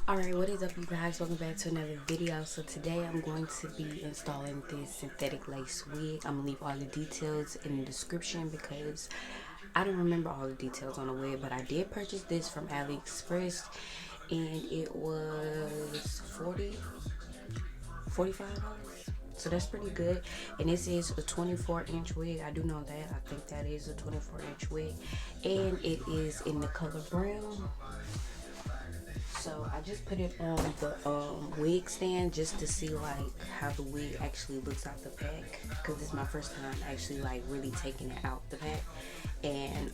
Alright, what is up you guys? Welcome back to another video. So today I'm going to be installing this synthetic lace wig. I'm going to leave all the details in the description because I don't remember all the details on the wig, but I did purchase this from Aliexpress and it was $45. So that's pretty good. And this is a 24-inch wig. I do know that. I think that is a 24-inch wig. And it is in the color brown. So I just put it on the wig stand just to see like how the wig actually looks out the pack, because it's my first time actually like really taking it out the pack. And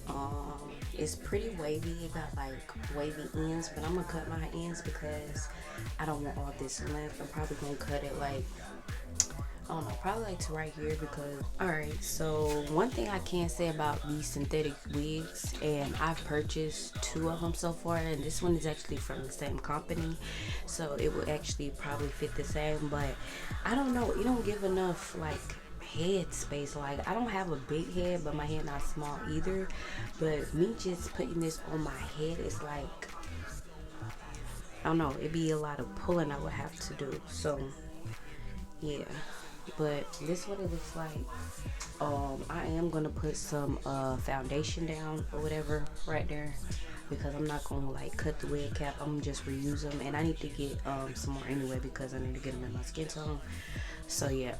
it's pretty wavy. It got like wavy ends, but I'm gonna cut my ends because I don't want all this length. I'm probably gonna cut it like, I don't know, probably like to right here because, alright, so one thing I can say about these synthetic wigs, and I've purchased 2 of them so far, and this one is actually from the same company, so it will actually probably fit the same, but I don't know, it don't give enough like head space. Like, I don't have a big head, but my head not small either, but me just putting this on my head is like, I don't know, it'd be a lot of pulling I would have to do. So yeah, but this is what it looks like. I am gonna put some foundation down or whatever right there because I'm not gonna like cut the wig cap. I'm gonna just reuse them, and I need to get some more anyway because I need to get them in my skin tone. So yeah.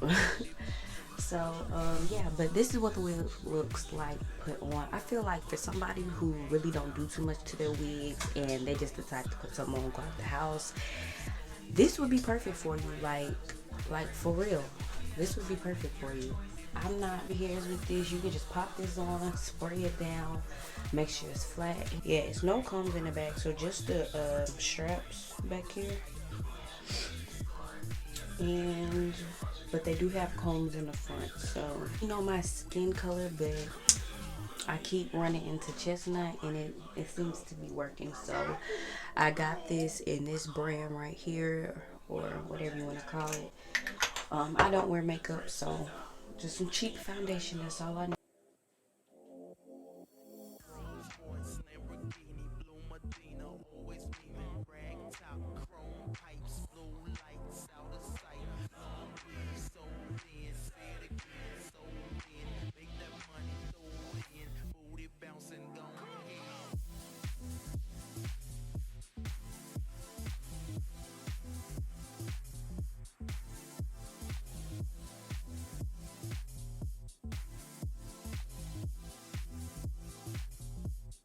So yeah, but this is what the wig looks like put on. I feel like for somebody who really don't do too much to their wigs and they just decide to put something on, go out the house, this would be perfect for you. Like for real, this would be perfect for you. I'm not hairs with this. You can just pop this on, spray it down, make sure it's flat. Yeah, it's no combs in the back, so just the straps back here. And but they do have combs in the front. So you know my skin color, but I keep running into chestnut and it seems to be working. So I got this in this brand right here, or whatever you want to call it. I don't wear makeup, so just some cheap foundation, that's all I need.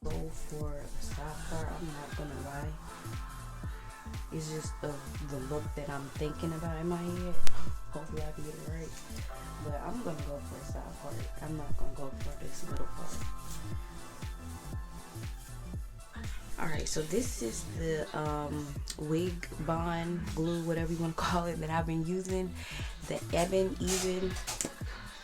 Go for a side part, I'm not gonna lie. It's just the look that I'm thinking about in my head. Hopefully I can get it right. But I'm gonna go for a side part. I'm not gonna go for this middle part. Alright, so this is the wig bond glue, whatever you want to call it, that I've been using. The Even.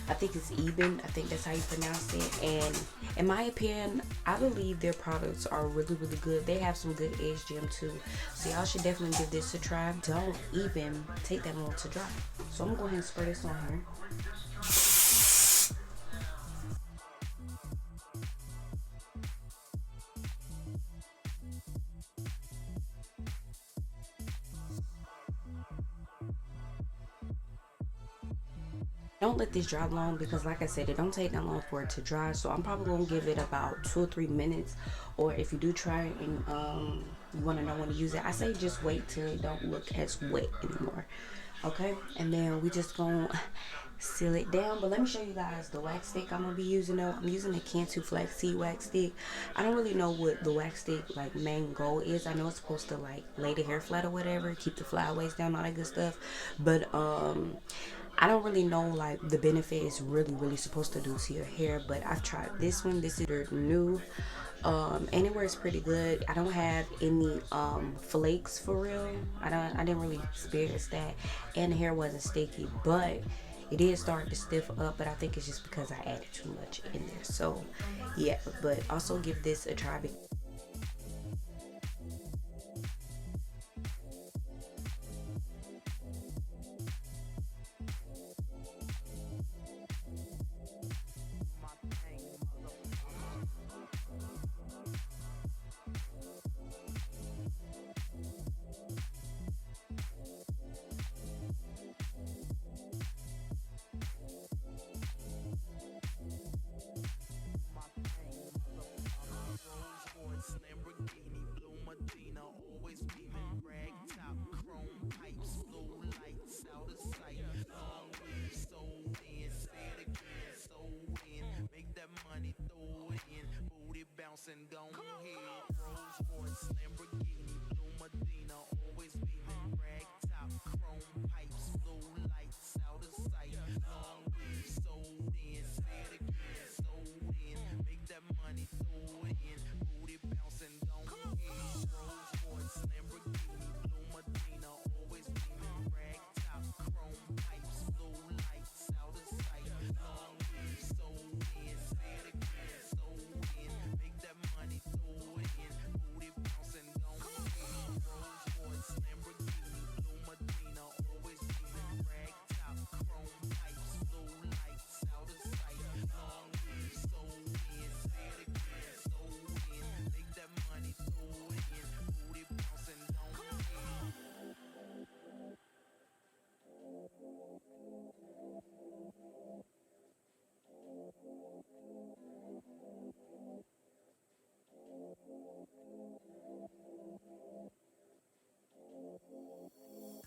I think it's Eben. I think that's how you pronounce it. And in my opinion, I believe their products are really, really good. They have some good edge gem too. So y'all should definitely give this a try. Don't even take that long to dry. So I'm gonna go ahead and spray this on here. Don't let this dry long because, like I said, it don't take that long for it to dry. So I'm probably gonna give it about 2 or 3 minutes. Or if you do try it and you want to know when to use it, I say just wait till it don't look as wet anymore. Okay, and then we just gonna seal it down. But let me show you guys the wax stick I'm gonna be using. Though I'm using the Cantu flaxseed wax stick. I don't really know what the wax stick like main goal is. I know it's supposed to like lay the hair flat or whatever, keep the flyaways down, all that good stuff. But I don't really know like the benefit it's really supposed to do to your hair, but I've tried this one. This is new, and it works pretty good. I don't have any flakes for real. I didn't really experience that, and the hair wasn't sticky, but it is starting to stiff up. But I think it's just because I added too much in there. So yeah, but also give this a try. bouncing, gon' hit. Rolls Royce, Lamborghini, blue Medina, always beaming. Rag top, chrome pipes, blue lights, out of sight. Long weed, sold in, say it again, sold in. Make that money, throw it in. Booty bouncing, gon' hit. Rolls Royce, Lamborghini, blue Medina, always beaming. Rag top, chrome pipes, blue lights, out of sight. Long weed, sold in, say it again, sold in. Make that money, throw it in. Booty bouncing, gon' hit. Rolls Royce, Lamborghini, blue Medina, always beaming. Rag top, chrome pipes, blue lights, out of sight. Long weed, sold in, say it again, sold in. Make that money, throw it in. Booty bouncing, gon' hit.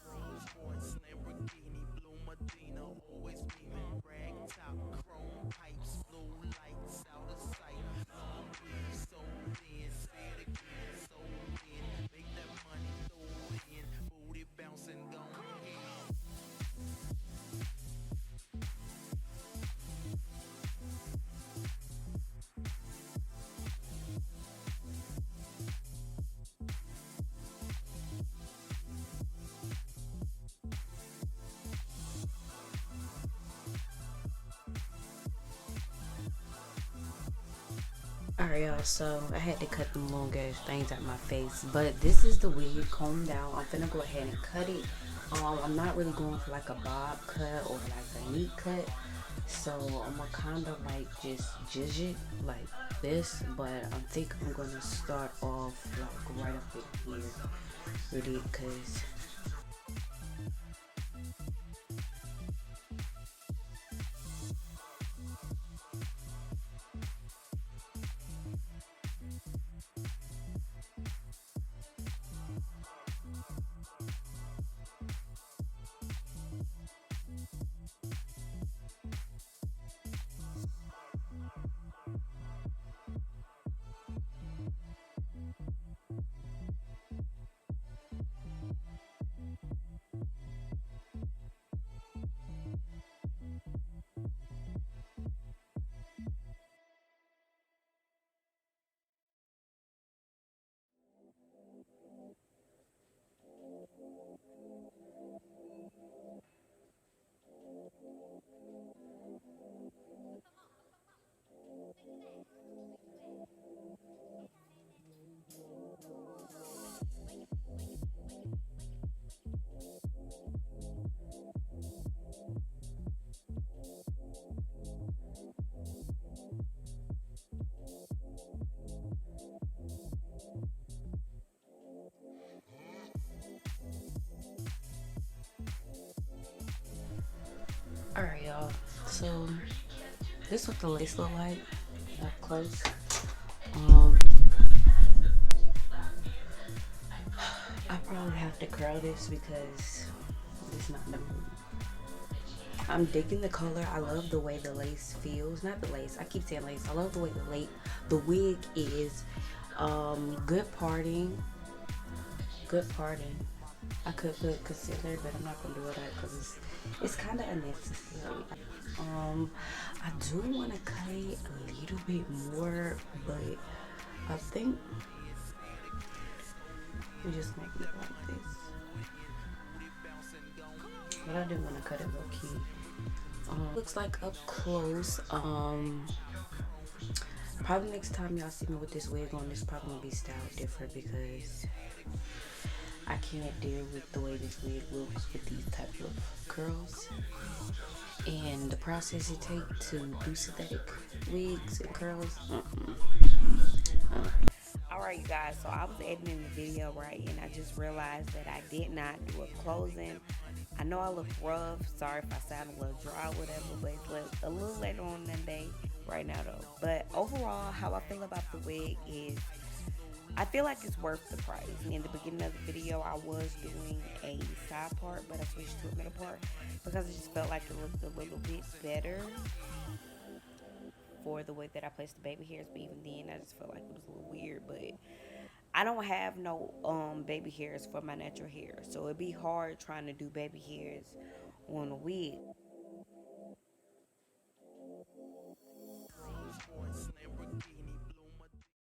Rolls Royce, Lamborghini, blue Medina, always beaming. Rag top, chrome pipes, blue lights, out of sight. Long weed, sold in, say it again, sold in. Make that money, throw it in. Booty bouncing, gon' hit. Alright, y'all, so I had to cut them long ass things out my face, but this is the wig combed out. I'm finna go ahead and cut it. I'm not really going for like a bob cut or like a neat cut, so I'm gonna kind of like just judge it like this, but I think I'm gonna start off like right up in here with it, cause alright, y'all. So this is what the lace look like up close. Um, I probably have to curl this because it's not the mood. I'm digging the color. I love the way the lace feels. Not the lace. I keep saying lace. I love the way the wig is. Good parting. Good parting. I could put concealer, but I'm not gonna do it because it's kind of unnecessary. I do want to cut it a little bit more, but I think we just make it like this. But I do want to cut it low key. Looks like up close. Probably next time y'all see me with this wig on, this probably gonna be styled different because I can't deal with the way this wig looks with these type of curls and the process it takes to do synthetic wigs and curls. Alright, you guys, so I was editing the video, right, and I just realized that I did not do a closing. I know I look rough. Sorry if I sound a little dry or whatever, but it's a little later on in the day right now, though. But overall, how I feel about the wig is I feel like it's worth the price. In the beginning of the video, I was doing a side part, but I switched to a middle part because I just felt like it looked a little bit better before the way that I placed the baby hairs, but even then I just felt like it was a little weird. But I don't have no baby hairs for my natural hair, so it'd be hard trying to do baby hairs on a wig.